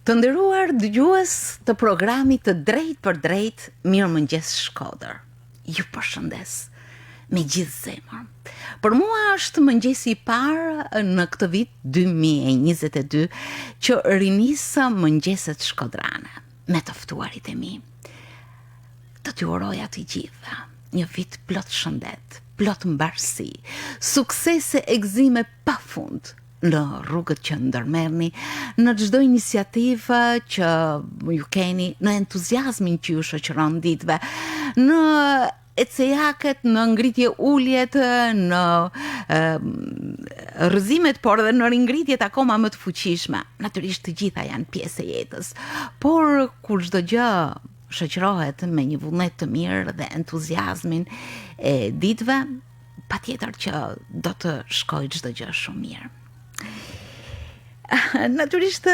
Të nderuar dëgjues të programit të Drejt për Drejt, Mirëmëngjes Shkodër. Ju përshëndes me gjithë zemër. Për mua është mëngjesi I parë në këtë vit 2022 që rinisë mëngjeset shkodrane me të ftuarit e mi. Të t'ju uroja të gjitha një vit plot shëndet, plot mbarësi, suksese e gëzime pafund në rrugët që ndërmerrni, në çdo iniciativë që ju keni, në entuziazmin që ju shoqëron ditëve, në ecejaket, në ngritje uljet, në rrëzimet, por edhe në ringritjet akoma më të fuqishme. Natyrisht të gjitha janë pjesë e jetës, por kur çdo gjë shoqërohet me një vullnet të mirë dhe entuziazmin e ditëve, patjetër që do të shkojë çdo gjë shumë mirë. Natyrisht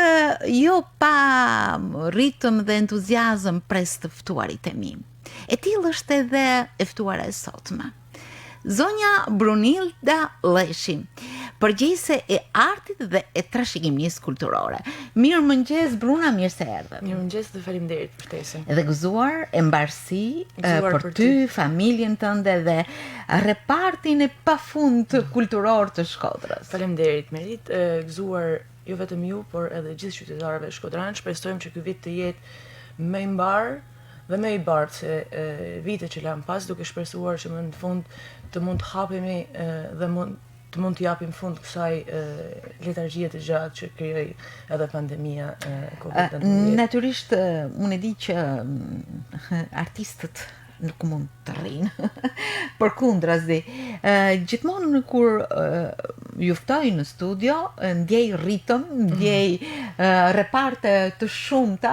jo pa ritëm dhe entuziazëm pres të ftuarit e mi. E tillë është edhe e ftuara e sotme. Zonja Brunilda Lleshi, përgjegjëse e artit dhe e trashëgimisë kulturore. Mirëmëngjes Bruna, mirë se erdhe. Mirëmëngjes dhe faleminderit për ftesën. Edhe gëzuar e mbarësi për ty, familjen tënde dhe repartin e pafund kulturor të Shkodrës. Faleminderit Merit, gëzuar jo vetëm ju, por edhe gjithë qytetarëve shkodranë. Shpresojmë që ky vit të jetë më I mbar dhe më I bardhë se vitet që lan pas, duke shpresuar që më në fund të mund të hapemi dhe të mund të japim fund kësaj letargjie të gjatë që krijoi edhe pandemia COVID-19. Natyrisht unë e di që artistët nuk mund të rrinë. Përkundrazi, gjithmonë kur ju ftoj në studio, ndjej ritëm, ndjej reparte të shumta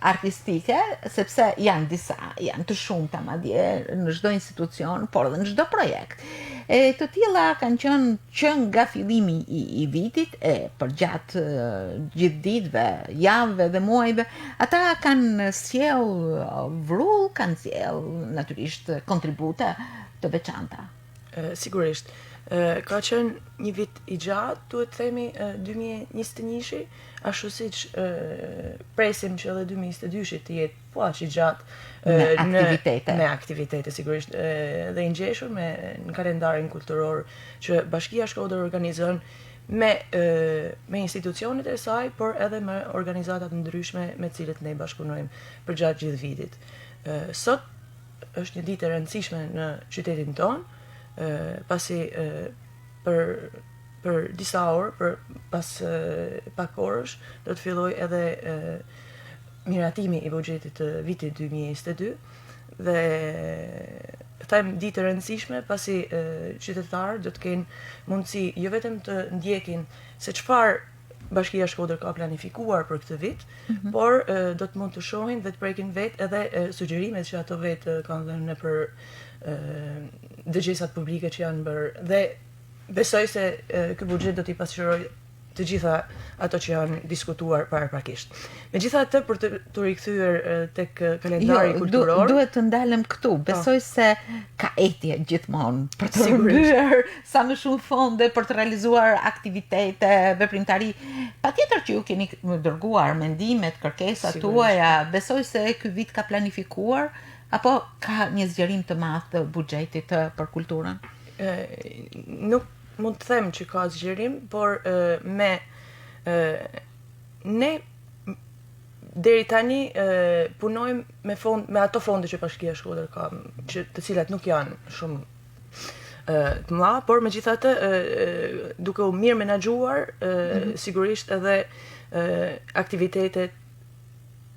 artistike, sepse janë disa, janë të shumta madje në çdo institucion, por edhe në çdo projekt. E të tilla kanë qenë që nga fillimi I vitit e përgjatë gjithë ditëve, javëve dhe muajve, ata kanë sjell vrull, kanë sjell natyrisht kontribute të veçanta. Sigurisht. Ka qenë një vit I gjatë, duhet themi 2021, ashtu siç presim që edhe 2022 të jetë po aq I gjatë me aktivitete sigurisht dhe I ngjeshur në kalendarin kulturor që Bashkia Shkodër organizon me institucionet e saj, por edhe me organizata të ndryshme me të cilët ne bashkëpunojmë përgjatë gjithë vitit. Sot është një ditë e rëndësishme në qytetin tonë, pasi për disa orë, pas pak orësh, do të filloj edhe miratimi I buxhetit të vitit 2022 dhe them ditë e rëndësishme pasi qytetarët do të kenë mundësi jo vetëm të ndjekin se çfarë Bashkia Shkodër ka planifikuar për këtë vit, por do të mund të shohin dhe të prekin vetë edhe sugjerimet që ato vetë kanë dhënë nëpër dëgjesat publike që janë bërë dhe besoj se ky buxhet do t'i pasqyrojë të gjitha ato që janë diskutuar paraprakisht. Megjithatë, për të rikthyer tek kalendari kulturor, duhet të ndalem këtu. Besoj se ka etje gjithmonë për të rryer sa më shumë fonde për të realizuar aktivitete, veprimtari. Patjetër që ju keni dërguar mendimet, kërkesat tuaja. Besoj se ky vit ka planifikuar apo ka një zgjerim të madh të buxhetit për kulturën? Nuk mund të them që ka zgjerim, por ne deri tani punojmë me ato fonde që Bashkia Shkodër ka, të cilat nuk janë shumë të mëdha, por megjithatë duke u mirë menaxhuar, sigurisht edhe aktivitetet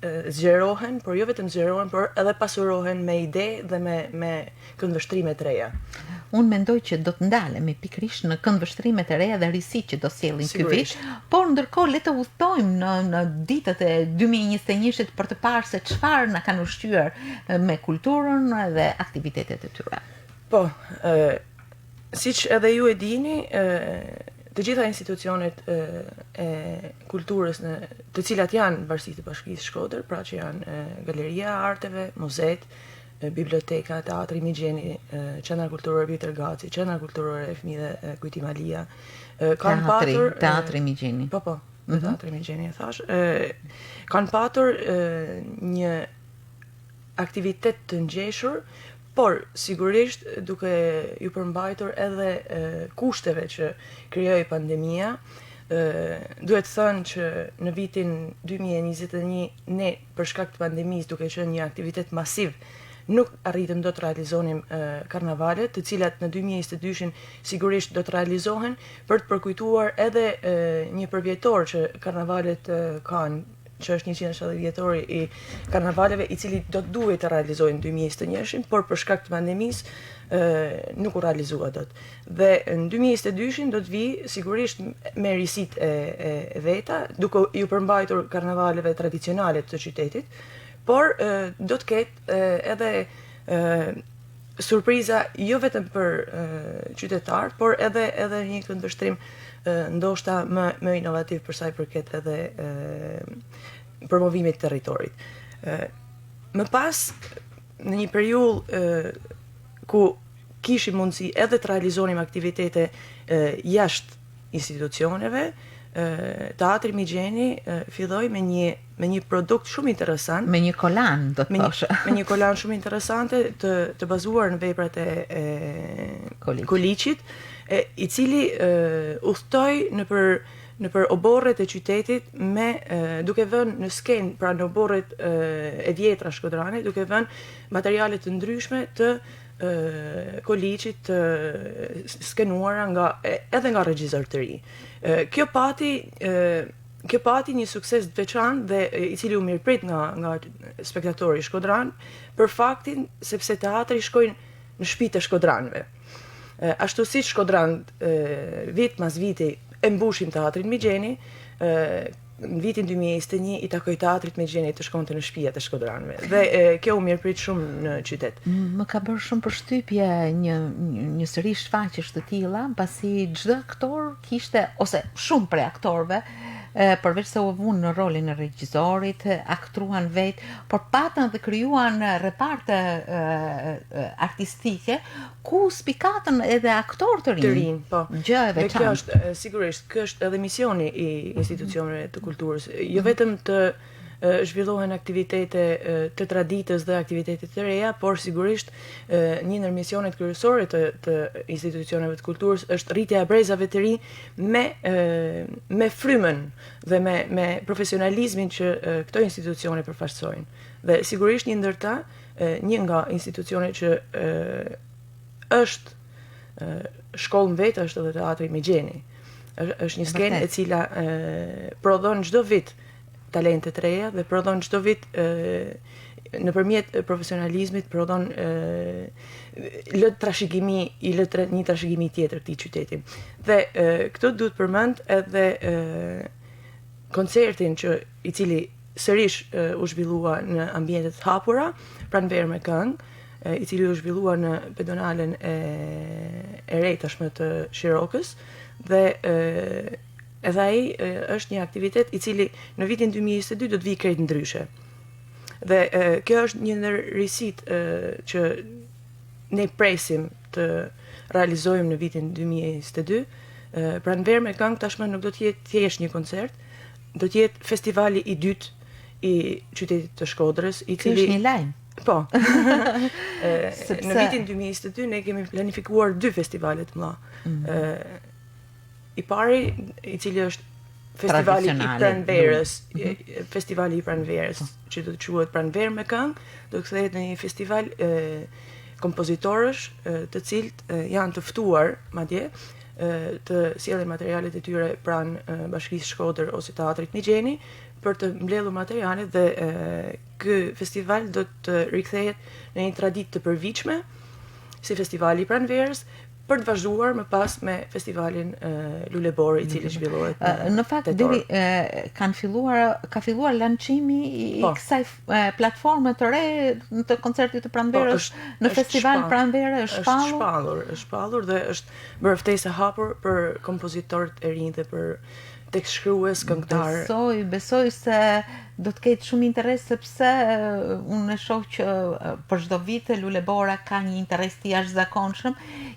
zgjerohen, por jo vetëm zgjerohen, por edhe pasurohen me ide dhe me këndvështrime të reja. Unë mendoj që do të ndalemi pikërisht në këndvështrimet e reja dhe risitë që do sjellin ky vit, por ndërkohë le të udhtojmë në ditët e 2021-shit për të parë se çfarë na kanë ushqyer me kulturën dhe aktivitetet e tyre. Po, siç edhe ju e dini, të gjitha institucionet e kulturës të cilat janë varësi të Bashkisë Shkodër, pra që janë Galeria e Arteve, muzet, biblioteka, teatri Migjeni, Qendra Kulturore Biter Gaci, Qendra Kulturore e Fëmijëve Kujtim Alia, kanë patur teatri Migjeni. Po, dhe Teatri Migjeni e thash, kanë patur një aktivitet të ngjeshur, por sigurisht duke ju përmbajtur edhe kushteve që krijoi pandemia. Duhet thënë që në vitin 2021 ne për shkak të pandemisë, duke qenë një aktivitet masiv, nuk arritëm do të realizonim karnavalet, të cilat në 2022 sigurisht do të realizohen për të përkujtuar edhe një përvjetor që karnavalet kanë, që është 170 vjetori i karnavaleve, i cili do të duhet të realizojnë 2021, por për shkak të pandemisë nuk u realizua dot. Dhe në 2022 do të vi sigurisht me risit e veta, duke ju përmbajtur karnavaleve tradicionale të qytetit, por do të ketë edhe surpriza jo vetëm për qytetarët, por edhe një këndvështrim ndoshta më inovativ për sa i përket edhe promovimit të territorit. Më pas, në një periudhë ku kishim mundësi edhe të realizonim aktivitete jashtë institucioneve, Teatri Migjeni filloi me një produkt shumë interesant, me një kolan, do të thosh. Me një kolan shumë interesante të bazuar në veprat e Koliçit, i cili udhtoi nëpër oborret e qytetit duke vënë në skenë, pra në oborret e vjetra shkodrane, duke vënë materiale të ndryshme të Koliçit skenuara edhe nga regjizor të ri. Kjo pati një sukses të veçantë dhe i cili u mirëprit nga spektatori shkodran, për faktin sepse teatri shkojnë në shtëpitë e shkodranëve. Ashtu si shkodranët vit mas viti e mbushin Teatrin Migjeni, në vitin 2021 i takoi Teatrit Migjeni të shkonte në shtëpiat e shkodranëve. Dhe kjo u mirëprit shumë në qytet. Më ka bërë shumë përshtypje një sëri shfaqjesh të tilla, pasi çdo aktor kishte, ose shumë prej aktorëve, përveç se u vunë në rolin e regjisorit, aktruan vetë, por patën dhe krijuan reparte artistike ku spikatën edhe aktor të rinj. Po. Gjë e veçantë. Dhe kjo është sigurisht, kjo është edhe misioni i institucioneve të kulturës. Jo vetëm të zhvillohen aktivitete të traditës dhe aktivitete të reja, por sigurisht një ndër misionet kryesore të institucioneve të kulturës është rritja e brezave të rinj me frymën dhe me profesionalizmin që këto institucione përfaqësojnë. Dhe sigurisht një ndër ta, një nga institucionet që është shkollë vetë është edhe Teatri Migjeni. Është një skenë e cila prodhon çdo vit talente të reja dhe prodhon çdo vit nëpërmjet profesionalizmit prodhon një trashëgimi tjetër këtij qyteti. Dhe këtu duhet përmend edhe koncertin i cili sërish u zhvillua në ambiente të hapura, pranverë me këngë, i cili u zhvillua në pedonalen e re tashmë të Shirokës, dhe edhe ai është një aktivitet i cili në vitin 2022 do të vijë krejt ndryshe. Dhe kjo është një ndër risitë që ne presim të realizojmë në vitin 2022. Pranverë me këngë tashmë nuk do të jetë thjesht një koncert, do të jetë festivali i dytë i qytetit të Shkodrës, i cili është një lajm. Po. Në vitin 2022 ne kemi planifikuar 2 festivale të mëdha. I pari, i cili është festivali i Pranverës, festivali i Pranverës, që do të quhet Pranverë me këngë, do të kthehet në një festival kompozitorësh, të cilët janë të ftuar madje të sjellin materialet e tyre pranë Bashkisë Shkodër ose Teatrit Migjeni për të mbledhur materialet, dhe ky festival do të rikthehet në një traditë të përvitshme si festivali i Pranverës, për të vazhduar më pas me festivalin Lulebor, i cili zhvillohet në fakt deri ka filluar lançimi i kësaj platforme të re të koncertit të Pranverës në festival Pranverë është shpallur dhe është bërë ftesë e hapur për kompozitorët e rinj dhe për tekstshkrues, këngëtar. Besoj se do të ketë shumë interes sepse unë e shoh që për çdo vit Lulebora ka një interes të jashtëzakonshëm,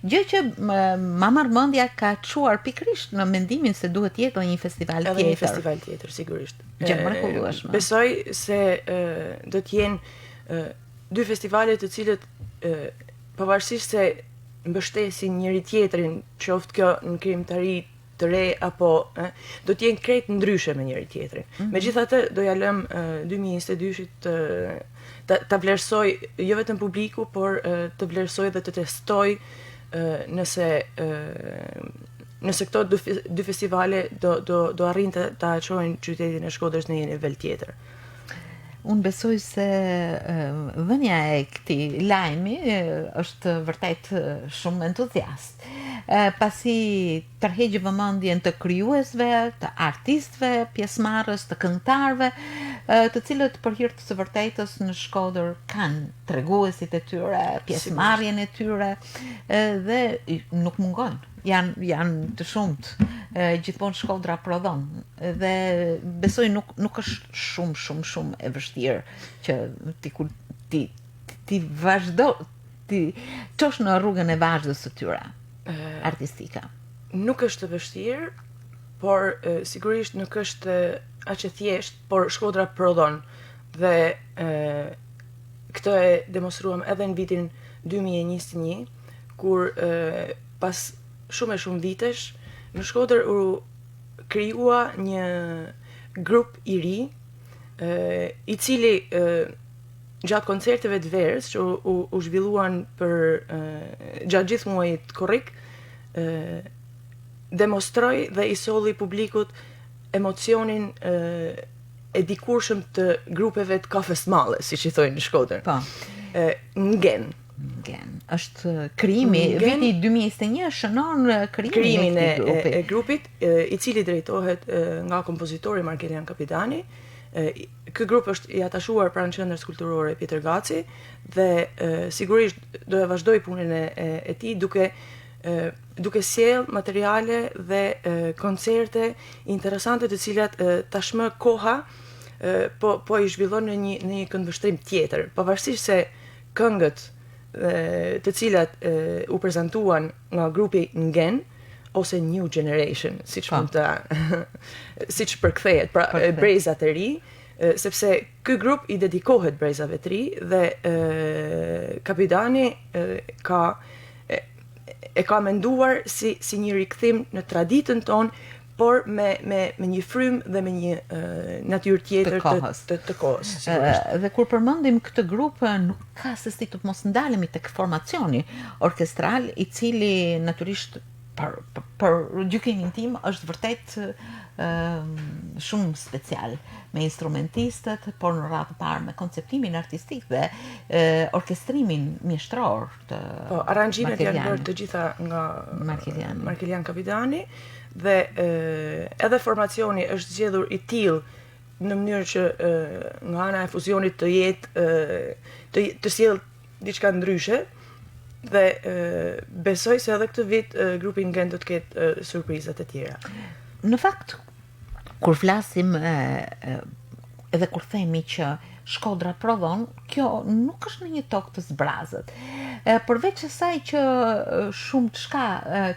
gjë që ma marr mendja ka çuar pikërisht në mendimin se duhet të jetë një festival edhe tjetër. Një festival tjetër, sigurisht. Gjë mrekullueshme. Besoj se do të jenë dy festivale të cilët pavarësisht se mbështesin njëri tjetrin, qoftë kjo në krijimtari të re apo do të jenë krejt ndryshe me njëri tjetrin. Megjithatë do ja lëm 2022-shit ta vlerësoj jo vetëm publiku, por të vlerësoj dhe të testoj nëse këto dy festivale do arrijnë ta çojnë qytetin e Shkodrës në një nivel tjetër. Unë besoj se dhënia e këtij lajmi është vërtet shumë entuziast. Pasi tërheqë vëmendjen të krijuesve, të artistëve, pjesëmarrës, të këngëtarëve, të cilët për hir të së vërtetës në Shkodër kanë treguesit e tyre, pjesëmarrjen e tyre dhe nuk mungojnë. Janë të shumt, gjithmonë Shkodra prodhon dhe besoj nuk është shumë e vështirë që ti vazhdo ti çosh në rrugën e vazhdës së tyre artistike. Nuk është e vështirë, por sigurisht nuk është aq e thjeshtë, por Shkodra prodhon dhe këtë e demonstruam edhe në vitin 2021 kur pas shumë vitesh në Shkodër u krijua një grup i ri i cili gjatë koncerteve të verës që u zhvilluan për gjatë gjithë muajit korrik demonstroi dhe i solli publikut emocionin e dikurshëm të grupeve të kafes malle, siç i thojnë në Shkodër. Po. Ngen. Është krijimi viti 2021 shënon krijimin e grupit i cili drejtohet nga kompozitori Markelian Kapidani. Ky grup është i atachuar pranë Qendrës Kulturore Pjetër Gaci dhe sigurisht do e vazhdoj punën e tij duke sjell materiale dhe koncerte interesante të cilat tashmë koha po i zhvillon në një këndvështrim tjetër, pavarësisht se këngët të cilat u prezantuan nga grupi Ngen ose New Generation, siç përkthehet, pra brezat e ri, sepse ky grup i dedikohet brezave të ri dhe Kapidani ka menduar si një rikthim në traditën tonë, por me një frymë dhe me një natyrë tjetër të kohës. Dhe kur përmendim këtë grup, nuk ka se si të mos ndalemi tek formacioni orkestral, i cili natyrisht për gjykimin tim është vërtet shumë special, me instrumentistët, por në radhë të parë me konceptimin artistik dhe orkestrimin mjeshtror të aranximet janë bërë të gjitha nga Markelian Kapidani dhe edhe formacioni është zgjedhur i tillë në mënyrë që nga ana e fuzionit të jetë të sjell diçka ndryshe. Dhe besoj se edhe këtë vit grupi Ngen do të ketë surprizat e tjera. Në fakt, kur flasim edhe kur themi që Shkodra prodhon, kjo nuk është në një tokë të zbrazët. Përveç asaj që shumë të shka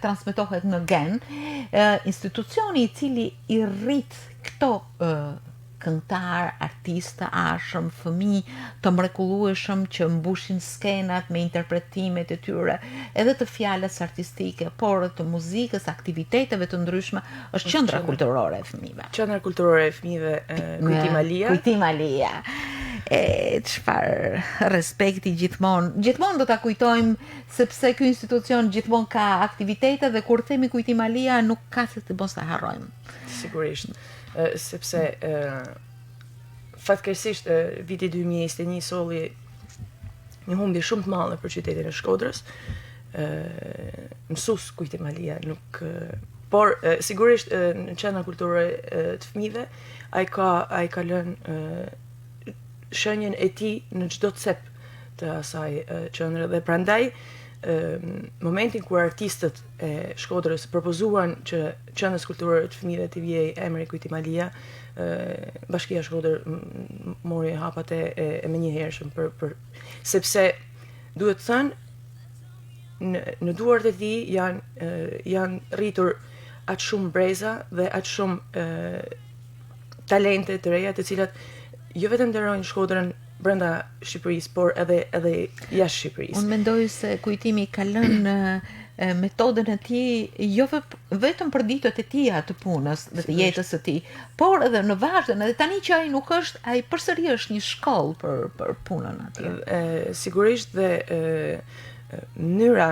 transmetohet në Gen, institucioni i cili i rrit këto këngëtar, artistë, ashëm, fëmijë të mrekullueshëm që mbushin skenat me interpretimet e tyre, edhe të fjalës artistike, por të muzikës, aktiviteteve të ndryshme, është Qendra Kulturore e Fëmijëve. Qendra Kulturore e Fëmijëve Kujtim Alia. Çfarë respekti gjithmonë do ta kujtojmë, sepse ky institucion gjithmonë ka aktivitete dhe kur themi Kujtim Alia nuk ka se të mos ta harrojmë. Sigurisht. Sepse fatkeqësisht viti 2021 solli një humbje shumë të madhe për qytetin e Shkodrës. Mësues Kujtim Alia nuk por sigurisht në Qendrën Kulturore të Fëmijëve ai ka lënë shenjën e tij në çdo cep të asaj qendre dhe prandaj momentin kur artistët e Shkodrës propozuan që Qendrës Kulturore të Fëmijëve të vijej emri Kujtim Alia, Bashkia e Shkodër mori hapat e menjëhershëm sepse duhet thënë në duart e tij janë rritur aq shumë breza dhe aq shumë talente të reja të cilat jo vetëm nderojnë Shkodrën brenda Shqipërisë, por edhe jashtë Shqipërisë. Unë mendoj se Kujtimi ka lënë metodën e tij jo vetëm për ditët e tija të punës dhe të jetës së tij, por edhe në vazhdim, edhe tani që ai nuk është, ai përsëri është një shkollë për punën atje. Sigurisht dhe mënyra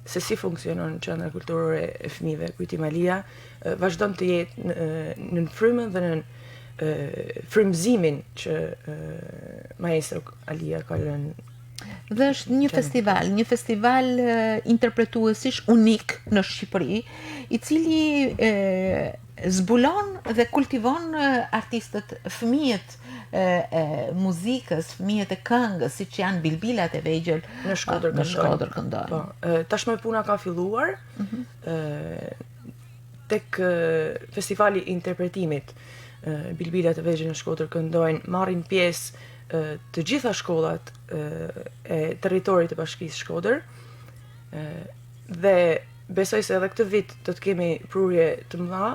se si funksionon qendra kulturore e fëmijëve Kujtim Alia vazhdon të jetë në frymën dhe në frymëzimin që maestro Alia ka lënë. Dhe është një festival interpretuesish unik në Shqipëri, i cili zbulon dhe kultivon artistët, fëmijët e muzikës, fëmijët e këngës, siç janë bilbilat e vegjël në Shkodër këndojnë. Po, tashmë puna ka filluar tek festivali i interpretimit. Bilbilat e vegjël në Shkodër këndojnë, marrin pjesë të gjitha shkollat e territorit të Bashkisë Shkodër, dhe besoj se edhe këtë vit do të kemi prurje të mëdha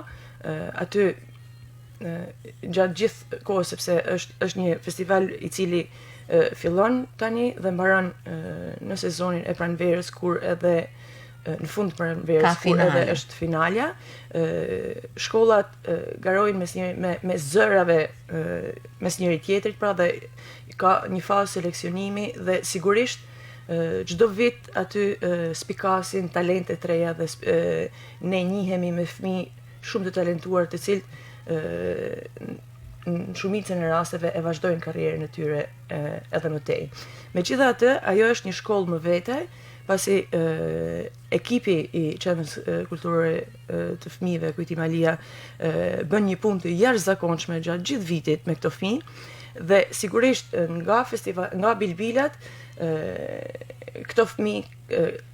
aty gjatë gjithë kohës, sepse është një festival i cili fillon tani dhe mbaron në sezonin e pranverës, kur edhe në fund pranverës kur edhe është finalja. Shkollat garojnë me zërave mes njëri tjetrit, pra dhe ka një fazë seleksionimi dhe sigurisht çdo vit aty spikasin talente të reja dhe ne njihemi me fëmijë shumë të talentuar të cilët në shumicën e rasteve e vazhdojnë karrierën e tyre edhe më tej. Megjithatë, ajo është një shkollë më vete, pasi ekipi i qendrës kulturore të fëmijëve Kujtim Alia bën një punë të jashtëzakonshme gjatë gjithë vitit me këto fëmijë dhe sigurisht nga bilbilat këto fëmijë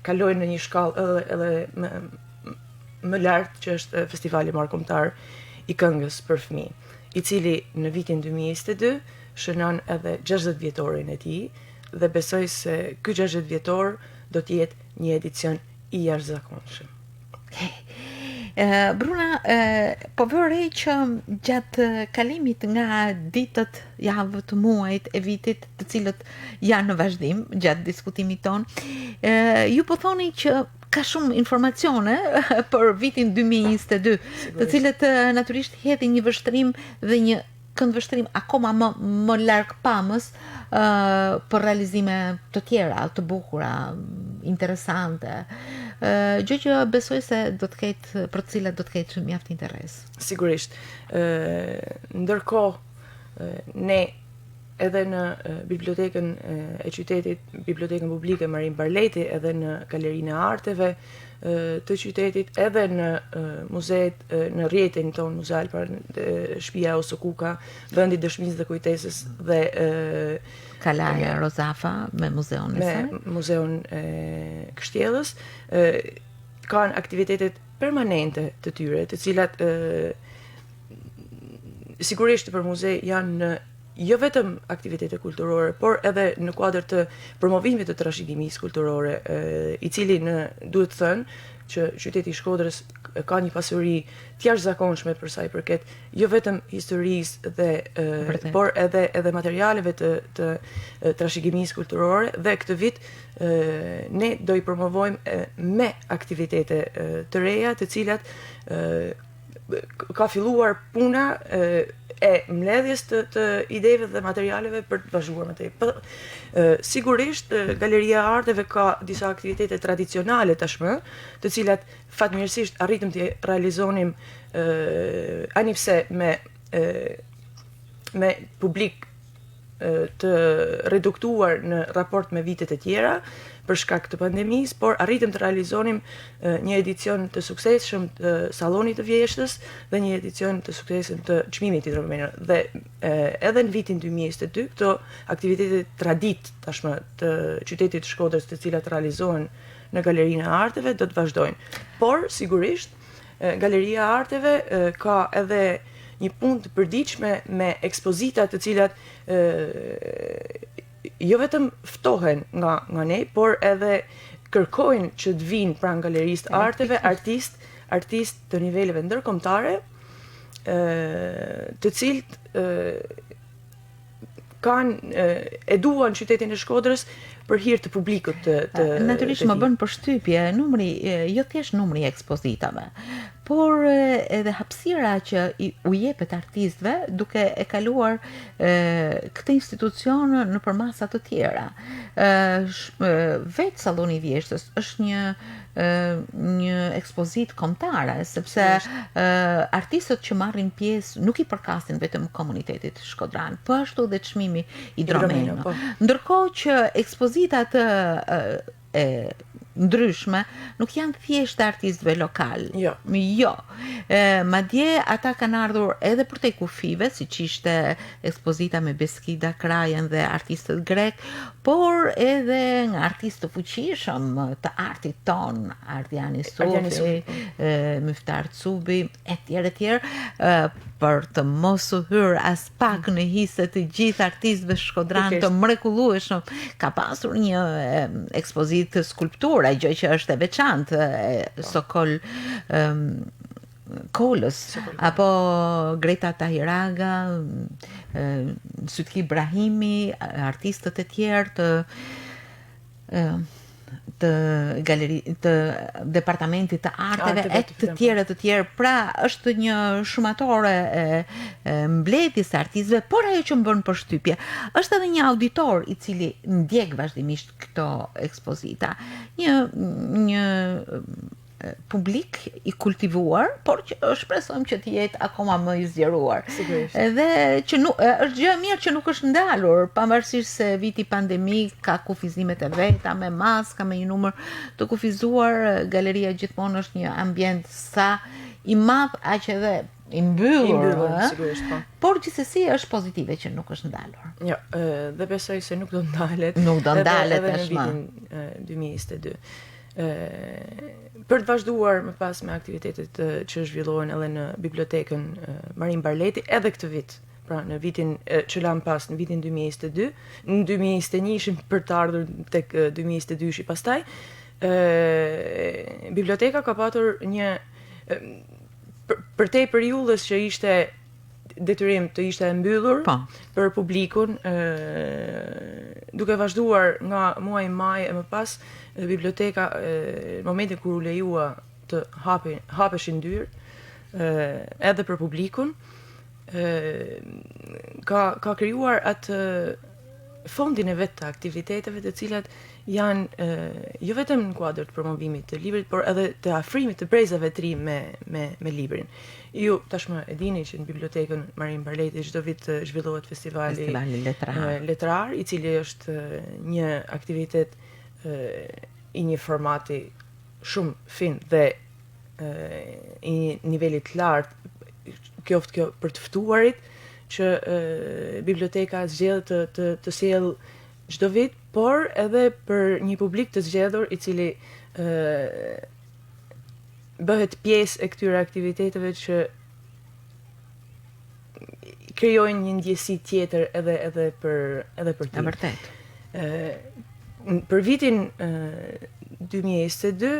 kalojnë në një shkallë edhe më lart, që është festivali marrëkombëtar i këngës për fëmijë, i cili në vitin 2022 shënon edhe 60 vjetorin e tij dhe besoj se ky 60 vjetor do të jetë një edicion i jashtëzakonshëm. Bruna, po vëre që gjatë kalimit nga ditët, javët, muajt e vitit, të cilët janë në vazhdim gjatë diskutimit ton, ju po thoni që ka shumë informacione për vitin 2022, të cilët natyrisht hedhin një vështrim dhe një këndvështrim akoma më larg pamës për realizime të tjera, të bukura, interesante. Gjë që besoj se do të ketë, për të cilat do të ketë mjaft interes. Sigurisht. Ndërkohë ne edhe në bibliotekën e qytetit, bibliotekën publike Marin Barleti, edhe në galerinë e arteve të qytetit, edhe në muzeet, në rrjetin ton muzeal, pra shtëpia Osokuka, vendi dëshmisë dhe kujtesës dhe Kalaja Rozafa me muzeon e saj, me muzeon e Kështjellës, kanë aktivitetet permanente të tyre, të cilat sigurisht për muze janë jo vetëm aktivitete kulturore, por edhe në kuadër të promovimit të trashëgimisë kulturore, i cili duhet të thënë që qyteti i Shkodrës ka një pasuri të jashtëzakonshme për sa i përket jo vetëm historisë dhe por edhe materialeve të trashëgimisë kulturore, dhe këtë vit ne do i promovojmë me aktivitete të reja, të cilat ka filluar puna e mbledhjes të ideve dhe materialeve për të vazhduar më tej. Sigurisht, Galeria e Arteve ka disa aktivitete tradicionale tashmë, të cilat fatmirësisht arritëm të realizonim anipse me publik të reduktuar në raport me vitet e tjera për shkak të pandemisë, por arritëm të realizonim një edicion të suksesshëm të Sallonit të Vjeshtës dhe një edicion të suksesshëm të Çmimit i Romenër. Dhe edhe në vitin 2022 këto aktivitete tradit tashmë të qytetit të Shkodrës, të cilat realizohen në Galerinë e Arteve, do të vazhdojnë. Por sigurisht Galeria e Arteve ka edhe një punë të përditshme me ekspozita të cilat jo vetëm ftohen nga ne, por edhe kërkojnë që të vinë pranë galerisë të arteve, artist të niveleve ndërkombëtare, të cilët e duan qytetin e Shkodrës për hir të publikut të natyrisht më bën përshtypje numri, jo thjesht numri i ekspozitave, por edhe hapësira që u jepet artistëve duke e kaluar këtë institucion nëpër masa të tjera. Vetë Salloni i Vjeshtës është një ekspozit kombëtare, sepse artistët që marrin pjesë nuk i përkasin vetëm komunitetit shkodran, po ashtu dhe çmimi i Dromeno. Ndërkohë që ekspozitat ndryshme nuk janë thjesht artistëve lokal. Jo. Madje ata kanë ardhur edhe për te kufive, siç ishte ekspozita me Beskida Krajen dhe artistët grek, por edhe nga artistë të fuqishëm të artit ton, Ardiani Sufi, Myftar Cubi, etj, për të mos u hyrë as pak në hise të gjithë artistëve shkodran të mrekullueshëm. Ka pasur një ekspozitë skulptura, gjë që është e veçantë, Sokol Kolës, apo Greta Tahiraga, Sytki Ibrahimi, artistët e tjerë të departamentit të arteve, të tjerë. Pra është një shumatore mbledhjes së artistëve, por ajo që më bën përshtypje është edhe një auditor i cili ndjek vazhdimisht këto ekspozita. Një publik i kultivuar, por që shpresojmë që të jetë akoma më i zgjeruar. Edhe që është gjë e mirë që nuk është ndalur, pavarësisht se viti pandemik ka kufizimet e veta me maska, me një numër të kufizuar, galeria gjithmonë është një ambient sa i madh aq edhe i mbyllur, sigurisht po. Por gjithsesi është pozitive që nuk është ndalur. Jo, dhe besoj se nuk do ndalet. Nuk do ndalet edhe në vitin 2022. Për të vazhduar më pas me aktivitetet që zhvillohen edhe në bibliotekën Marin Barleti, edhe këtë vit, pra në vitin që lam pas, në vitin 2022, në 2021 ishim për të ardhur tek 2022 pastaj, biblioteka ka patur një për te periudhës që ishte detyrim të ishte mbyllur për publikun, duke vazhduar nga muaji maj e më pas, biblioteka në momentin kur u lejua të hapeshin dyrë edhe për publikun, ka krijuar atë fondin e vet të aktiviteteve të cilat janë jo vetëm në kuadër të promovimit të librit, por edhe të afrimit të brezave të ri me librin. Ju tashmë e dini që në bibliotekën Marin Barleti çdo vit zhvillohet festivali letrar, i cili është një aktivitet i një formati shumë fin dhe i nivelit lartë, qoftë kjo për të ftuarit, që biblioteka zgjedh të sjell çdo vit, por edhe për një publik të zgjedhur i cili bëhet pjesë e këtyre aktiviteteve që krijojnë një ndjesi tjetër edhe për ti. Vërtet. Për vitin 2022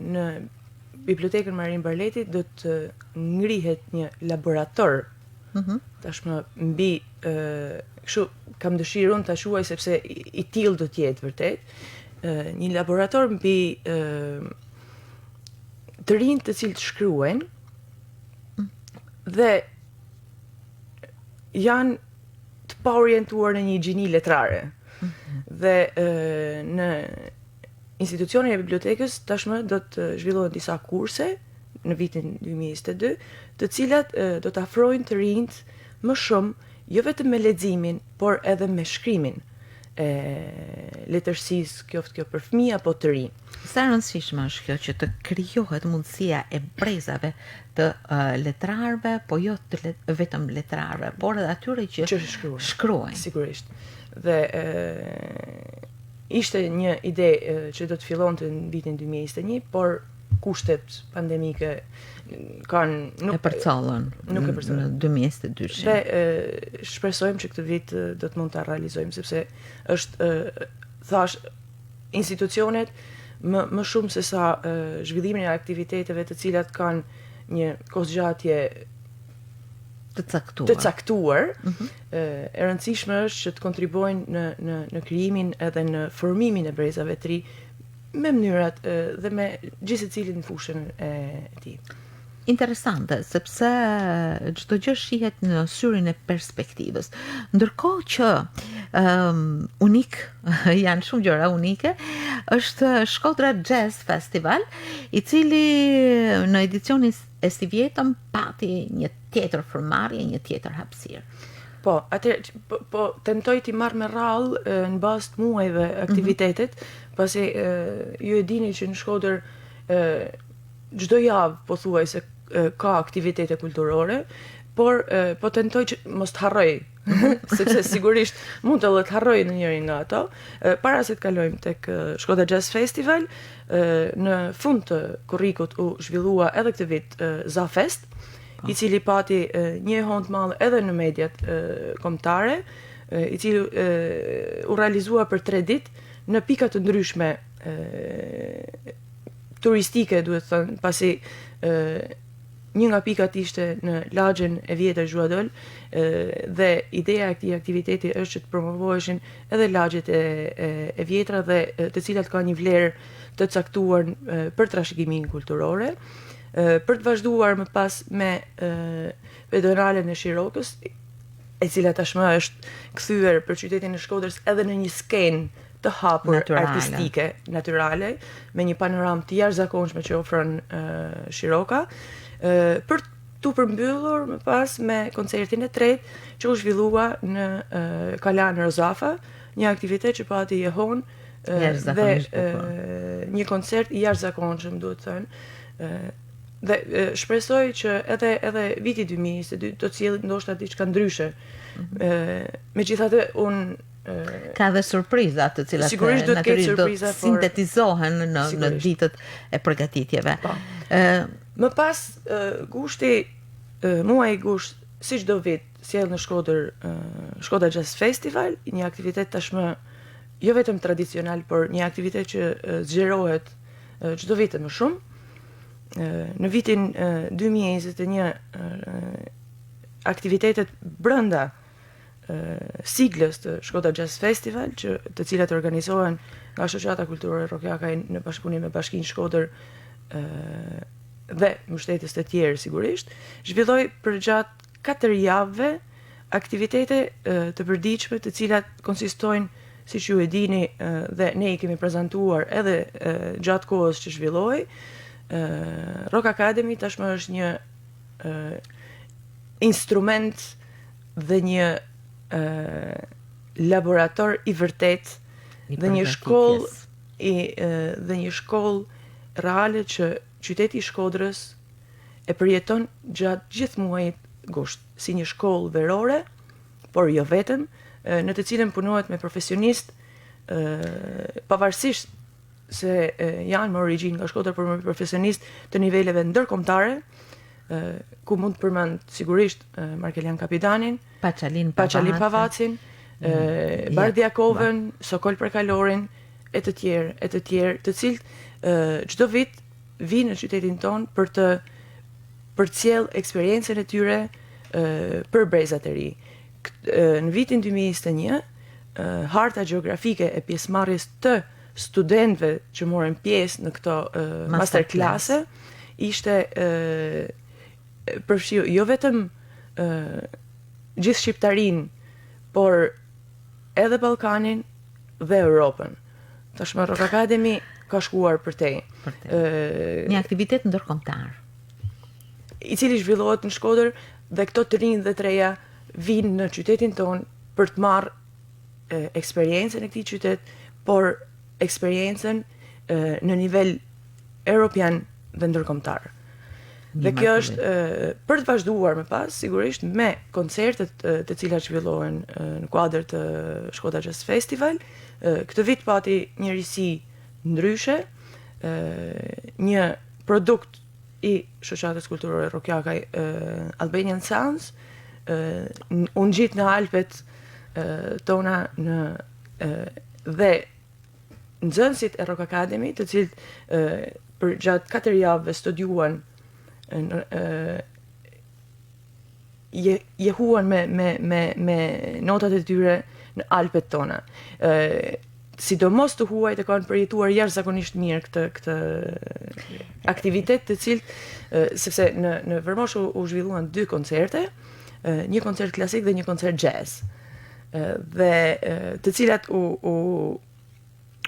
në bibliotekën Marin Barleti do të ngrihet një laborator. Tashmë mbi kështu kam dëshirë unë ta quaj sepse i tillë do të jetë vërtet, një laborator mbi të rinj të cilët shkruajnë dhe janë të paorientuar në një gjini letrare. Dhe në institucionin e bibliotekës tashmë do të zhvillohen disa kurse në vitin 2022, të cilat do të afrojnë të rinjt më shumë, jo vetëm me leximin, por edhe me shkrimin e letërsisë, qoftë kjo për fëmijë apo të rinj. Sa rëndësishme është kjo që të krijohet mundësia e brezave të letrarëve, po jo vetëm letrarëve, por edhe atyre që shkruajnë. Sigurisht. Dhe ishte një ide që do të fillonte në vitin 2021, por kushtet pandemike e përcallën nuk e përcallën në 2022. Dhe shpresojmë që këtë vit do të mund ta realizojmë, sepse është thash institucionet më shumë se sa zhvillimin e aktiviteteve të cilat kanë një kohëzgjatje të caktuar. E rëndësishme është që të kontribuojnë në krijimin edhe në formimin e brezave të ri me mënyrat dhe me gjithë secilin në fushën e tij. Interesante, sepse çdo gjë shihet në syrin e perspektivës. Ndërkohë që unik, janë shumë gjëra unike, është Shkodra Jazz Festival, i cili në edicionin e si vjetëm pati një tjetër formarrje, një tjetër hapësirë. Po, po tentoj t'i marr me radhë në bazë të muajve aktivitetet, pasi ju e dini që në Shkodër çdo javë pothuajse ka aktivitete kulturore, por po tentoj që mos të harroj, sepse sigurisht mund të harroj në njërin nga ato. Para se të kalojmë tek Shkodra Jazz Festival, në fund të kurrikut u zhvillua edhe këtë vit Zafest, i cili pati një hond madh edhe në mediat kombëtare, i cili u realizua për 3 ditë në pika të ndryshme turistike, duhet thënë, pasi një nga pikat ishte në lagjen e vjetër Zhuadol, dhe ideja e këtij aktiviteti është që të promovoheshin edhe lagjet e vjetra dhe të cilat ka një vlerë të caktuar për trashëgiminë kulturore, për të vazhduar më pas me pedonalen e Shirokës, e cila tashmë është kthyer për qytetin e Shkodrës edhe në një skenë të hapur artistike, natyrale, me një panoramë të jashtëzakonshme që ofron Shiroka, për tu përmbyllur më pas me koncertin e tretë që u zhvillua në Kalan Rozafa, një aktivitet që pati jehon dhe një koncert i jashtëzakonshëm, duhet thënë. Dhe shpresoj që edhe viti 2022 do të sjellë ndoshta diçka ndryshe. Megjithatë ka dhe surpriza të cilat natyrisht do të sintetizohen në ditët e përgatitjeve. Më pas, gushti, muaji gusht, si çdo vit, sjell në Shkodër Shkodra Jazz Festival, një aktivitet tashmë jo vetëm tradicional, por një aktivitet që zgjerohet çdo vit më shumë. Në vitin 2021 aktivitetet brenda siglës të Shkodra Jazz Festival, të cilat organizohen nga Shoqata Kulturore Rokjakaj në bashkëpunim me Bashkinë Shkodër dhe mbështetjes të tjerë sigurisht, zhvilloi përgjatë 4 javëve aktivitete të përditshme, të cilat konsistojnë, siç ju e dini, dhe ne i kemi prezantuar edhe gjatë kohës që zhvilloi. Rock Academy tashmë është një instrument dhe një laborator i vërtet dhe një shkollë reale që qyteti i Shkodrës e përjeton gjatë gjithë muajit gusht, si një shkollë verore, por jo vetëm, në të cilën punohet me profesionistë, pavarësisht se janë më origjinë nga Shkodra, por me profesionistë të niveleve ndërkombëtare, ku mund të përmend sigurisht Markelian Kapidanin, Paçalin Pavacin, Bardhiakovën, Sokol Përkalorin, e të tjerë, të cilët çdo vit vinë në qytetin ton për të përcjell eksperiencën e tyre për brezat e ri. Në vitin 2021, harta gjeografike e pjesëmarrjes të studentëve që morën pjesë në këto masterklase ishte përfshirë jo vetëm gjithë shqiptarin, por edhe Ballkanin dhe Europën. Tashmë Rock Academy ka shkuar përtej. Një aktivitet ndërkombëtar, i cili zhvillohet në Shkodër, dhe këto të rinj dhe të reja vinë në qytetin ton për të marrë eksperiencën e këtij qytet, por eksperiencën në nivel europian dhe ndërkombëtar. Dhe kjo është për të vazhduar më pas, sigurisht, me koncertet të cilat zhvillohen në kuadër të Shkodra Jazz Festival. Këtë vit pati një risi ndryshe, një produkt i shoqatës kulturore Rokjakaj Albanian Sounds, unë gjitë në Alpet tona dhe nxënësit e Rock Academy, të cilët për gjatë 4 javëve studiuan jehuan me notat e tyre në Alpet tona. Sidomos të huajt e kanë përjetuar jashtëzakonisht mirë këtë aktivitet, të cilët sepse në Vërmosh u zhvilluan 2 koncerte, një koncert klasik dhe një koncert jazz. Dhe të cilat u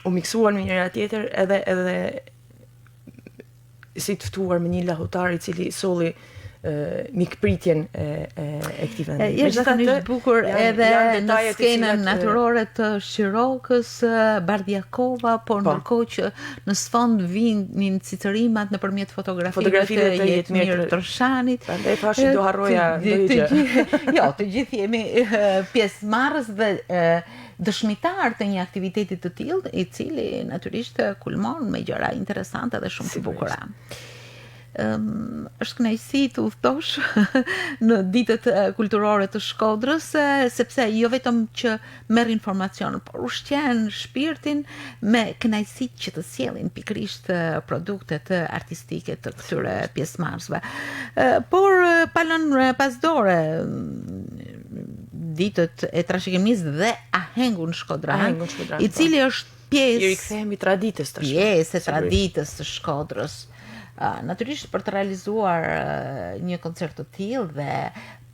miksuan me njëra tjetër edhe si të ftuar me një lahutar I cili solli mikpritjen e këtij vendi. Është zakonisht bukur edhe në skenën natyrore të Shirokës, Bardjakova, por ndërkohë që në sfond vinin cicërimat nëpërmjet fotografive të Jetmir Trshanit. Prandaj thashë do harroja ndonjë. Jo, të gjithë jemi pjesëmarrës dhe dëshmitar të një aktiviteti të tillë, I cili natyrisht kulmon me gjëra interesante dhe shumë të bukura. Është kënaqësi të udhëtosh në ditët kulturore të Shkodrës, sepse jo vetëm që merr informacion, por ushqen shpirtin me kënaqësitë që të sjellin pikërisht produktet artistike të këtyre pjesëmarrësve. Por palën pas dore ditët e trashëgimisë dhe ahengun Shkodran, I cili është I rikthehemi traditës tash. Pjesë e traditës së Shkodrës. Natyrisht për të realizuar një koncert të tillë dhe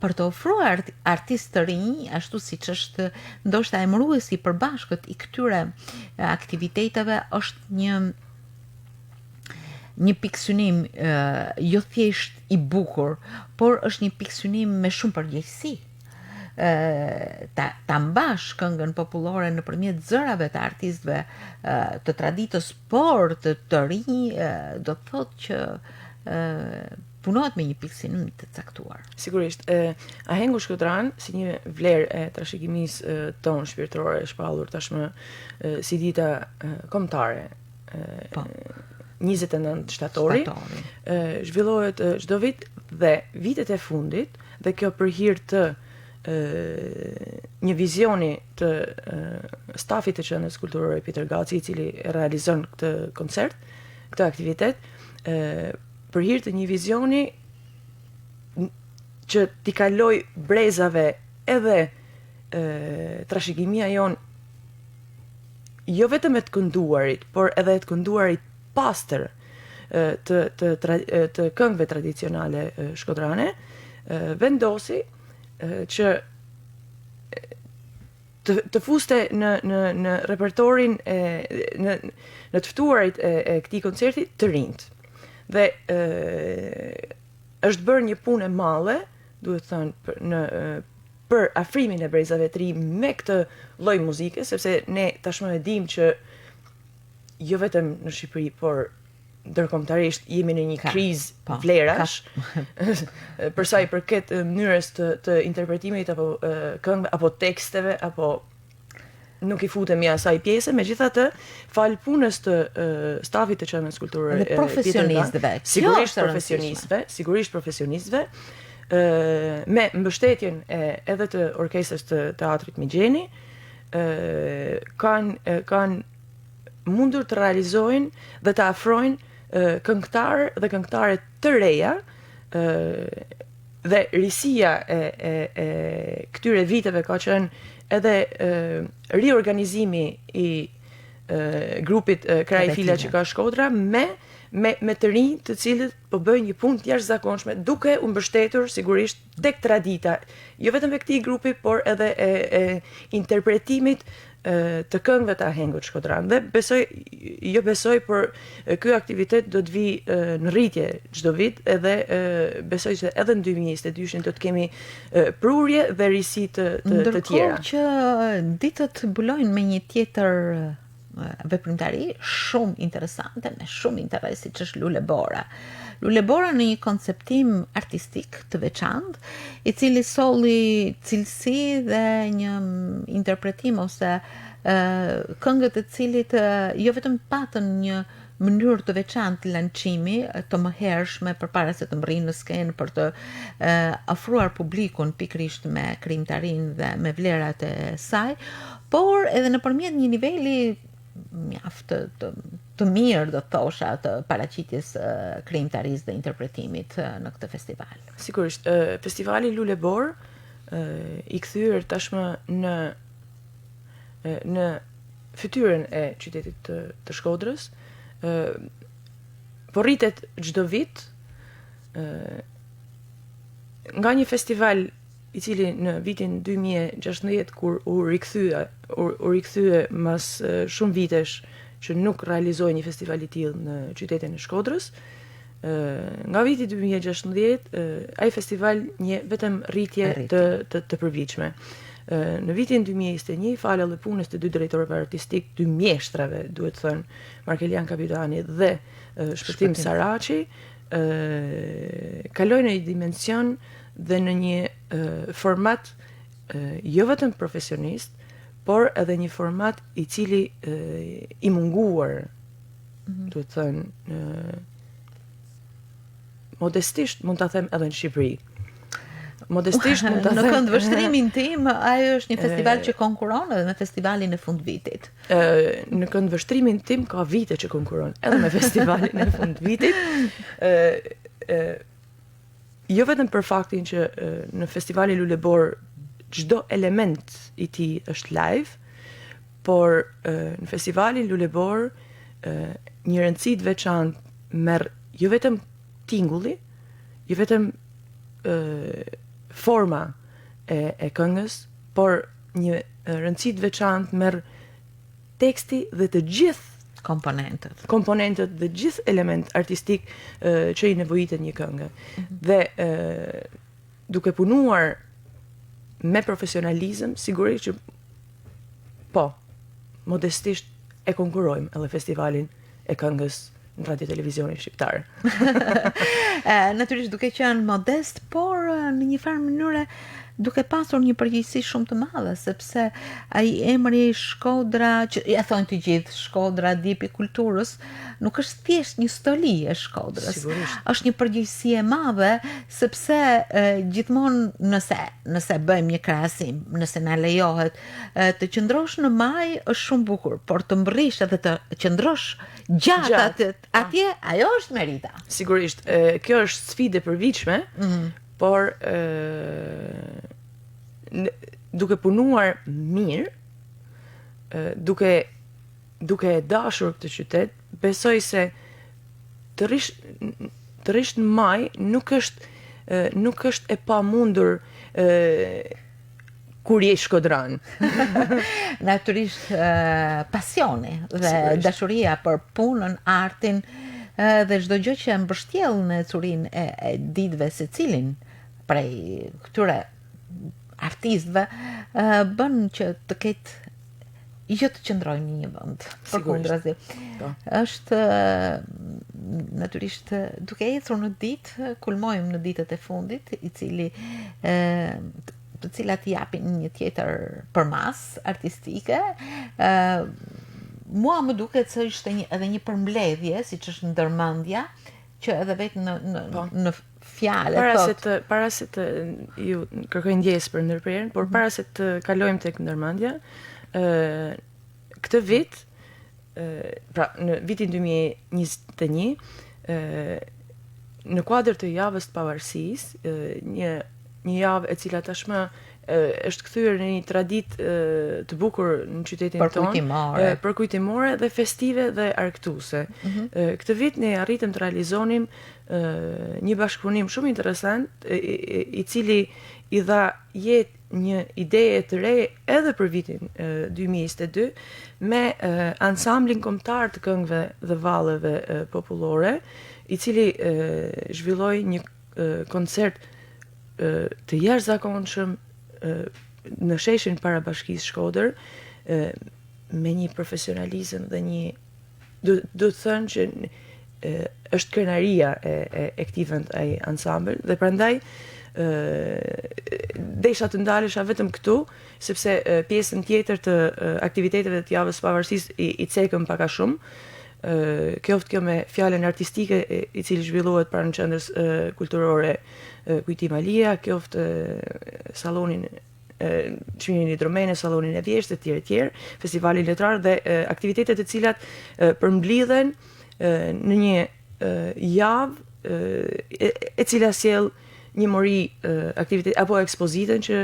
për të ofruar artistë të rinj, ashtu siç është ndoshta emëruesi I përbashkët I këtyre aktiviteteve, është një piksynim jo thjesht I bukur, por është një piksynim me shumë përgjegjësi. Ta mbash këngën popullore nëpërmjet zërave të artistëve të traditës, por të rinj, do të thotë që punohet me një pikësim të caktuar. Sigurisht, ahengu Shkodran si një vlerë e trashëgimisë tonë shpirtërore e shpallur tashmë si dita kombëtare. 29 shtatori. Zhvillohet çdo vit dhe vitet e fundit, dhe kjo për hir të një vizioni të stafit të Qendrës Kulturore Peter Gaci, I cili realizon këtë koncert, këtë aktivitet, për hir të një vizioni që t'i kaloj brezave edhe trashëgimia jon jo vetëm e të kënduarit, por edhe e të kënduarit pastër të këngëve tradicionale shkodrane, vendosi që të fuste në repertorin në të ftuarit e këtij koncerti të rinjt. Dhe është bërë një punë e madhe, duhet thënë, për afrimin e brezave të ri me këtë lloj muzike, sepse ne tashmë e dimë që jo vetëm në Shqipëri, por ndërkombëtarisht jemi në një krizë vlerash për sa I përket mënyrës të interpretimit apo këngëve apo teksteve apo nuk I futemi asaj pjese, megjithatë fal punës të stafit të Qendrës Kulturore dhe profesionistëve, sigurisht profesionistëve, me mbështetjen edhe të orkestrës të Teatrit Migjeni, kanë mundur të realizojnë dhe të afrojnë këngëtarë dhe këngëtare të reja, dhe risia e këtyre viteve ka qenë edhe riorganizimi I grupit Kraj Fila që ka Shkodra me të rinj të cilët po bëjnë një punë të jashtëzakonshme, duke u mbështetur sigurisht tek tradita, jo vetëm e këtij grupi, por edhe e interpretimit të këngëve të ahengut Shkodran. Dhe besoj, por ky aktivitet do të vi në rritje çdo vit, edhe besoj se edhe në 2022 do të kemi prurje dhe risi të tjera. Ndërkohë që ditët mbulojnë me një tjetër veprimtari shumë interesante, me shumë interes, siç është Lule Bora. Lule Bora në një konceptim artistik të veçantë, I cili solli cilësi dhe një interpretim ose këngët e cilit jo vetëm patën një mënyrë të veçantë lançimi, të mëhershme përpara se të mbrinë në skenë për të ofruar publikun pikërisht me krijimtarinë dhe me vlerat e saj, por edhe nëpërmjet një niveli mjaft të mirë, do të thosha, të paraqitjes krijimtarisë dhe interpretimit në këtë festival. Sigurisht, festivali Lulebor i kthyer tashmë në fytyrën e qytetit të Shkodrës, po rritet çdo vit nga një festival i cili në vitin 2016 kur u rikthye mas shumë vitesh që nuk realizoi një festival i tillë në qytetin e Shkodrës. Nga viti 2016 ai festival një vetëm rritje të përvitshme. Në vitin 2021, falë dhe punës të dy drejtorëve artistik, dy mjeshtrave, duhet thënë, Markelian Kapitani dhe Shpëtim Saraçi, kaloi në një dimension dhe në një format jo vetëm profesionist, por edhe një format i cili i munguar, duhet thënë, modestisht mund ta them edhe në Shqipëri. Modestisht mund ta them. Në këndvështrimin tim, ajo është një festival që konkuron edhe me festivalin e fundvitit. Në këndvështrimin tim ka vite që konkuron edhe me festivalin e fundvitit. Jo vetëm për faktin që në festivalin Lulebor çdo element i tij është live, por në festivalin Lulebor një rëndësi të veçantë merr jo vetëm tingulli, jo vetëm forma e këngës, por një rëndësi të veçantë merr teksti dhe të gjithë komponentët dhe gjithë element artistik që i nevojitet një këngë. Dhe duke punuar me profesionalizëm, sigurisht që po, modestisht e konkurrojmë edhe festivalin e këngës në radio-televizionin shqiptar. Natyrisht duke qenë modest, por në një farë mënyrë duke pasur një përgjegjësi shumë të madhe, sepse ai emri Shkodra, që ja thonë të gjithë, Shkodra Dipi Kulturës, nuk është thjesht një stoli e Shkodrës. Sigurisht. Është një përgjegjësi e madhe, sepse gjithmonë nëse bëjmë një krahasim, nëse na lejohet, të qëndrosh në maj është shumë bukur, por të mbërrish edhe të qëndrosh gjatë atje, ajo është merita. Sigurisht, kjo është sfidë e përvitshme, por duke punuar mirë, duke e dashur këtë qytet, besoj se të rish në maj nuk është e pamundur kur je shkodran. Natyrisht pasioni dhe dashuria për punën, artin dhe çdo gjë që mbështjell në curinë e ditëve secilin prej këtyre artistëve bën që të ketë jo të qëndrojnë në një vend. Përkundrazi. Është natyrisht duke ecur në ditë, kulmojmë në ditët e fundit, i cili të cilat i japin një tjetër përmas artistike. Mua më duket se ishte edhe një përmbledhje, siç është ndërmendja, që edhe vetë në fjalë para se të ju kërkoj ndjesë për ndërprerjen, por para se të kalojmë tek ndërmendja, këtë vit, pra në vitin 2021, në kuadër të javës të pavarësisë, një javë e cila tashmë është kthyer në një traditë të bukur në qytetin tonë, përkujtimore dhe festive dhe argëtuese. Këtë vit ne arritëm të realizonim një bashkëpunim shumë interesant, i cili i dha jetë një ide të re edhe për vitin 2022 me ansamblin kombëtar të këngëve dhe valleve popullore, i cili zhvilloi një koncert të jashtëzakonshëm në sheshin para Bashkisë Shkodër, me një profesionalizëm dhe një do të thënë që është krenaria e këtij vend ai ansambël, dhe prandaj desha të ndalesha vetëm këtu, sepse pjesën tjetër të aktiviteteve të javës së pavarësisë i cekëm pak a shumë, qoftë kjo me fjalën artistike i cili zhvillohet pranë qendrës kulturore Kujtim Alia, qoftë sallonin çmimi i Dromene, sallonin e Vjesht, etj. Festivali letrar dhe aktivitete të cilat përmbledhen në një javë e cila sjell një mori aktivitet apo ekspozitën që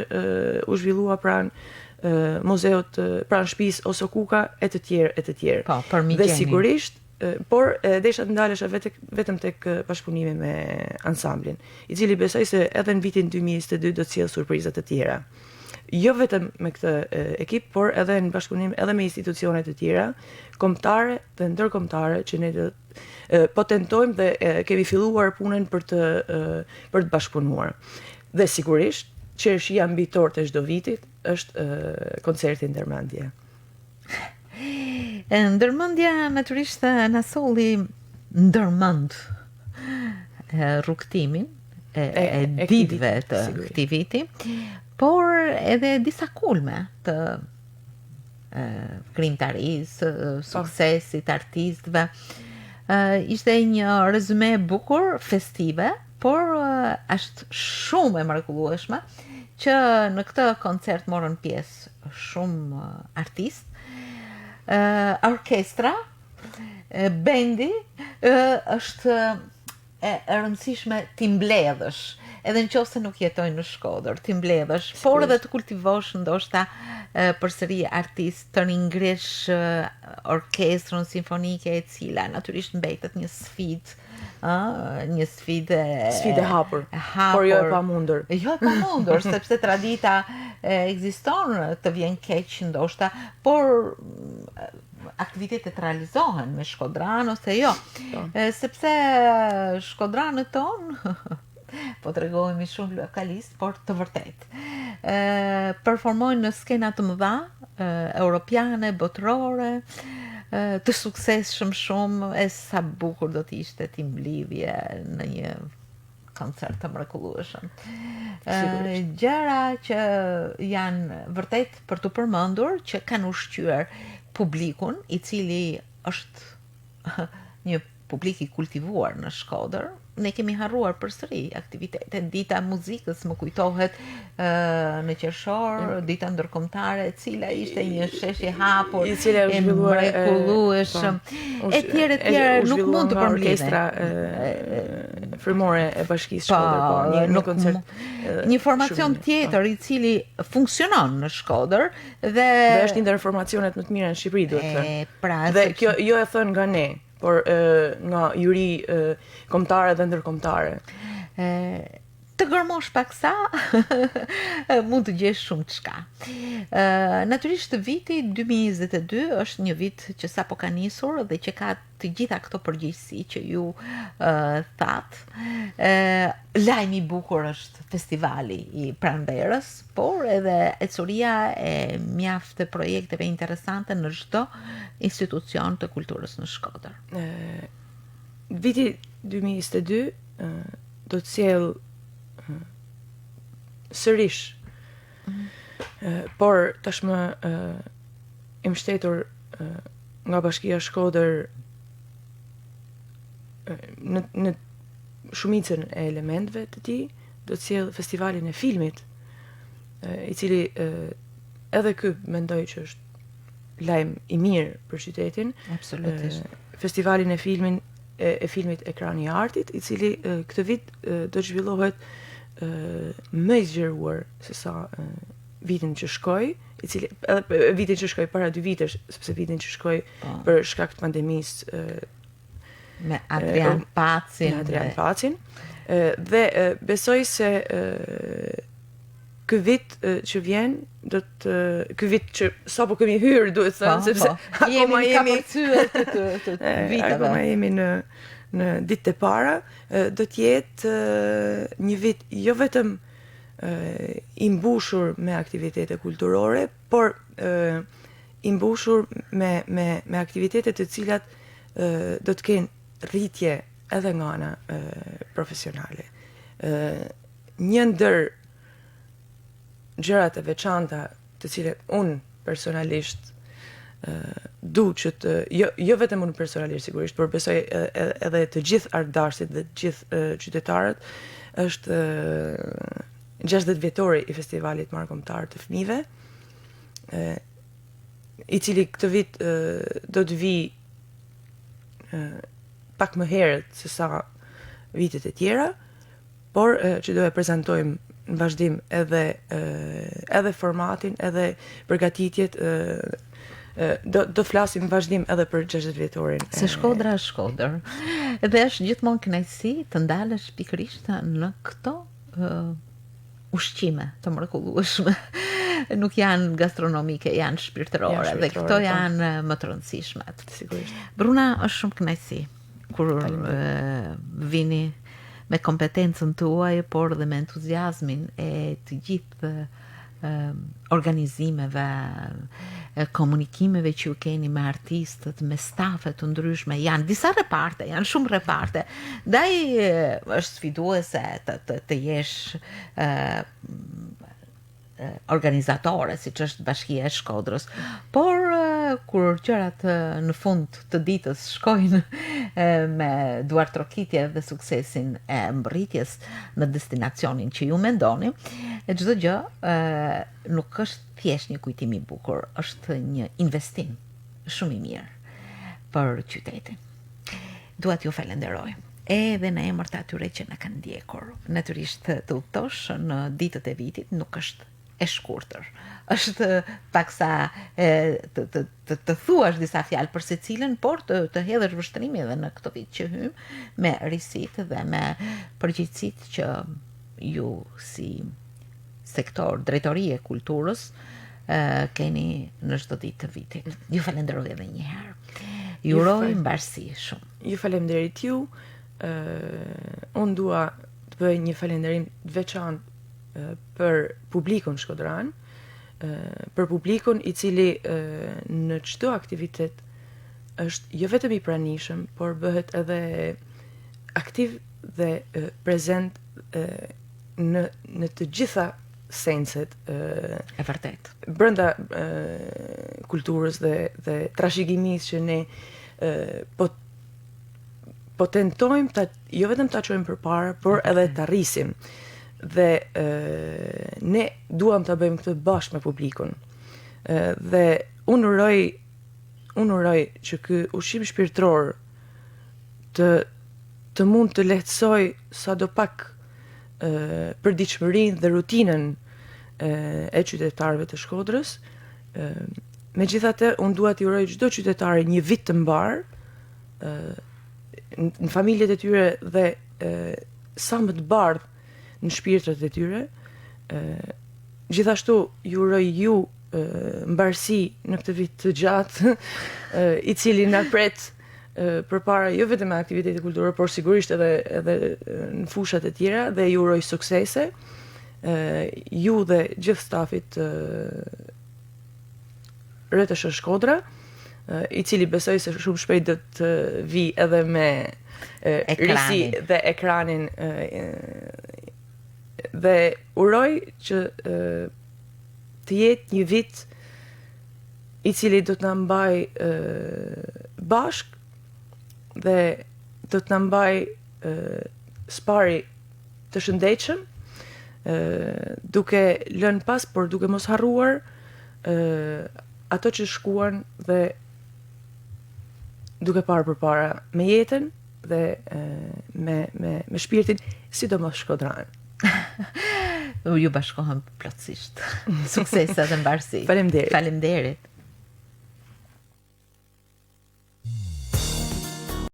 u zhvillua pranë muzeut pranë shtëpisë Osokuka e të tjerë. Po, për Dhe sigurisht por desha të ndalesha vetëm tek bashkëpunimi me ansamblin, i cili besoj se edhe në vitin 2022 do të sjellë surpriza të tjera. Jo vetëm me këtë ekip, por edhe në bashkëpunim edhe me institucione të tjera, kombëtare dhe ndërkombëtare që ne po tentojmë dhe kemi filluar punën për të bashkëpunuar. Dhe sigurisht, qershia mbitor të çdo vitit është koncerti Ndërmendje. Ndërmendja natyrisht na solli ndërmend rrugtimin e ditëve të këtij viti, por edhe disa kulme të krijimtarisë, suksesit artistëve. Ishte një rezume e bukur, festive, por është shumë e mrekullueshme që në këtë koncert morën pjesë shumë artistë, orkestra, bendi, është e rëndësishme ti mbledhësh, edhe nëse nuk jetojnë në Shkodër, ti mbledhësh, por edhe të kultivosh ndoshta përsëri artist, të ringresh orkestrën simfonike e cila natyrisht mbetet një sfidë, një sfidë e hapur, por jo e pamundur. Jo e pamundur, sepse tradita ekziston, të vjen keq ndoshta, por aktivitetet realizohen me shkodran ose jo, sepse shkodranët tonë po të regohemi shumë lokalist, por të vërtet. Performojnë në skena të mëdha, europiane, botërore, të suksesshëm shumë, e sa bukur do të ishte ti mblidhje në një koncert të mrekullueshëm. Gjëra që janë vërtet për të përmendur, që kanë ushqyer publikun, i cili është një publik i kultivuar në Shkodër. Ne kemi harruar përsëri aktivitetet, dita muzikës më kujtohet në qershor, dita ndërkombëtare, e cila ishte një sheshje hapur, e mrekullueshëm, etj, nuk mund të përmbledhen. Orkestra frymore e Bashkisë Shkodër, një koncert, një formacion tjetër i cili funksionon në Shkodër dhe është një ndër formacionet më të mira në Shqipëri, duhet të thënë. Dhe kjo jo e thënë nga ne, por nga juri kombëtare dhe ndërkombëtare. Të gërmosh paksa, mund të gjesh shumë çka. Natyrisht viti 2022 është një vit që sapo ka nisur dhe që ka të gjitha këto përgjegjësi që ju thatë. Lajmi i bukur është festivali i Pranverës, por edhe ecuria e mjaft projekteve interesante në çdo institucion të kulturës në Shkodër. Viti 2022 do të sjell sërish, por tashmë i mbështetur nga Bashkia Shkodër në shumicën e elementëve të tij, do të sjell festivalin e filmit, i cili edhe ky mendoj që është lajm i mirë për qytetin. Absolutisht. Festivalin e filmit Ekrani i Artit, i cili këtë vit do të zhvillohet më i zgjeruar se sa vitin që shkoi, i cili edhe vitin që shkoi para 2 vitesh, sepse vitin që shkoi për shkak të pandemisë me Adrian Pacin. Dhe besoj se ky vit që vjen ky vit që sapo kemi hyrë, duhet të thënë, sepse akoma jemi të viteve. Akoma jemi në ditët e para, do të jetë një vit jo vetëm i mbushur me aktivitete kulturore, por i mbushur me aktivitete të cilat do të kenë rritje edhe nga ana profesionale. Një ndër gjërat e veçanta të cilat unë personalisht du që të jo vetëm unë personalisht sigurisht, por besoj edhe të gjithë ardhëtarët dhe të gjithë qytetarët është 60 vjetori i festivalit marrëkombëtar të fëmijëve, i cili këtë vit do të vi pak më herët se sa vitet e tjera, por që do e prezantojmë në vazhdim edhe formatin, edhe përgatitjet, do flasim në vazhdim edhe për 60 vjetorin. Se Shkodra është Shkodër. Dhe është gjithmonë kënaqësi të ndalesh pikërisht në këto ushqime të mrekullueshme. Nuk janë gastronomike, janë shpirtërore, dhe këto janë më të rëndësishmet. Sigurisht. Bruna, është shumë kënaqësi kur vini me kompetencën tuaj, por dhe me entuziazmin e të gjithë organizimeve, komunikimeve që ju keni me artistët, me stafet të ndryshme. Janë disa reparte, janë shumë reparte. Ndaj është sfiduese të jesh organizatore, si që është Bashkia e Shkodrës, por kur gjërat në fund të ditës shkojnë me duartrokitje dhe suksesin e mbërritjes në destinacionin që ju mendoni, çdo gjë nuk është thjesht një kujtim i bukur, është një investim shumë i mirë për qytetin. Dua t'ju falenderoj. Edhe në emër të atyre që na kanë ndjekur. Natyrisht të udhëtosh në ditët e vitit nuk është e shkurtër. Është paksa të thuash disa fjalë për secilën, por të hedhësh vështrimi edhe në këtë vit që hym me risitë dhe me përgjegjësitë që ju si sektor drejtori e kulturës keni në çdo ditë të vitit. Ju falenderoj edhe një herë. Ju uroj mbarësi shumë. Ju falenderit ju. Unë dua të bëj një falenderim të veçantë për publikun shkodran, për publikun i cili në çdo aktivitet është jo vetëm i pranishëm, por bëhet edhe aktiv dhe prezent në të gjitha senset E vërtet. brenda kulturës dhe trashëgimisë që ne po tentojmë jo vetëm ta çojmë përpara, por edhe ta rrisim. Dhe ne duam ta bëjmë këtë bashkë me publikun. Dhe unë uroj që ky ushqim shpirtëror të mund të lehtësoj sadopak përditshmërinë dhe rutinën e qytetarëve të Shkodrës. Megjithatë, unë dua t'i uroj çdo qytetari një vit të mbar në familjet e tyre dhe sa më të bardhë në shpirtrat e tyre. Gjithashtu ju uroj ju mbarësi në këtë vit të gjatë i cili na pret përpara jo vetëm me aktivitete kulturore, por sigurisht edhe në fushat e tjera, dhe ju uroj suksese ju dhe gjithë stafit RTS Shkodra, i cili besoj se shumë shpejt do të vi edhe me risi dhe ekranin, dhe uroj që të jetë një vit i cili do të na mbaj bashk dhe do të na mbaj spari të shëndetshëm, duke lënë pas, por duke mos harruar ato që shkuan dhe duke parë përpara me jetën dhe me shpirtin, sidomos shkodran. Ju bashkohem plotësisht. Suksese dhe mbarësi. Faleminderit. Faleminderit.